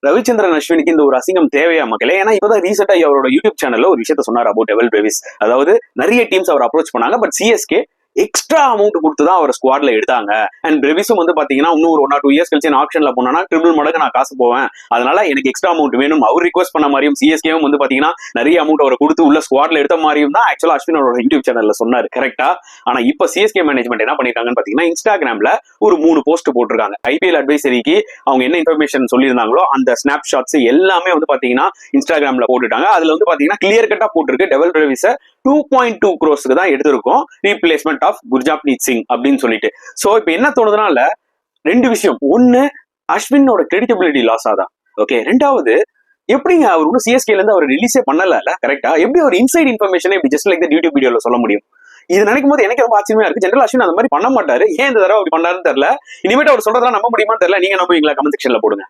ரவிச்சந்திரன் அஸ்வினுக்கு இந்த ஒரு அசிங்கம் தேவையா மக்களே? ஏன்னா இப்பதான் ரீசெண்டா அவரோட யூடியூப் சேனல்ல ஒரு விஷயத்த சொன்னார் அபவுட் டெவல் பிரேவிஸ். அதாவது நிறைய டீம்ஸ் அவர் அப்ரோச் பண்ணாங்க, பட் சிஎஸ்கே எக்ஸ்ட்ரா அமௌண்ட் கொடுத்துதான் அவர் ஸ்குவாட்ல எடுத்தாங்க. அண்ட் பிரேவிஸும் வந்து பாத்தீங்கன்னா இன்னும் ஒரு 1 or 2 years கழிச்சு நான் ஆப்ஷன்ல போனா ட்ரிபிள் மடங்கு நான் காசு போவேன், அதனால எனக்கு எக்ஸ்ட்ரா அமௌண்ட் வேணும் அவர் ரிக்வஸ்ட் பண்ண மாதிரியும் சிஎஸ்கேவும் வந்து பாத்தீங்கன்னா நிறைய அமௌண்ட் அவரை கொடுத்து உள்ள ஸ்குவாட்ல எடுத்த மாதிரியும் தான் ஆக்சுவலா அஸ்வினோட யூடியூப் சேனல்ல சொன்னாரு. கரெக்டா? ஆனா இப்ப சிஎஸ்கே மேனேஜ்மெண்ட் என்ன பண்ணிருக்காங்கன்னு பாத்தீங்கன்னா இன்ஸ்டாகிராம்ல ஒரு 3 போஸ்ட் போட்டிருக்காங்க. ஐபிஎல் அட்வைசரிக்கு அவங்க என்ன இன்ஃபர்மேஷன் சொல்லியிருந்தாங்களோ அந்த ஸ்னாப் ஷாட்ஸ் எல்லாமே வந்து பாத்தீங்கன்னா இன்ஸ்டாகிராம்ல போட்டுட்டாங்க. அதுல வந்து பாத்தீங்கன்னா கிளியர் கட்டா போட்டிருக்கு டெவல் பிரேவிஸ 2.2 crores தான் எடுத்திருக்கோம் ரீப்ளேஸ்மெண்ட் ஆஃப் குர்ஜாப்ரீத் சிங் அப்படின்னு சொல்லிட்டு. சோ இப்ப என்ன தோணுதுனால 2 விஷயம். ஒன்னு, அஸ்வினோட கிரெடிட்டபிலிட்டி லாஸ் ஆதான். ஓகே. ரெண்டாவது, எப்படிங்க அவர் ஒன்னும் சிஎஸ்கேல இருந்து அவர் ரிலீஸே பண்ணல, கரெக்டா? எப்படி ஒரு இன்சைட் இன்ஃபர்மேஷன் இப்படி ஜஸ்ட் லைக் யூடியூப் வீடியோல சொல்ல முடியும்? இது நினைக்கும் போது எனக்கு ரொம்ப ஆச்சரியமா இருக்கு. ஜெனரல் அஸ்வின் அந்த மாதிரி பண்ண மாட்டாரு, ஏன் இந்த தடவை அப்படி பண்ணாருன்னு தெரியல. இனிமேட்டு அவர் சொல்றதெல்லாம் நம்ப முடியுமான்னு தெரியல. நீங்க நம்புவீங்களா? கமெண்ட் செக்ஷன்ல போடுங்க.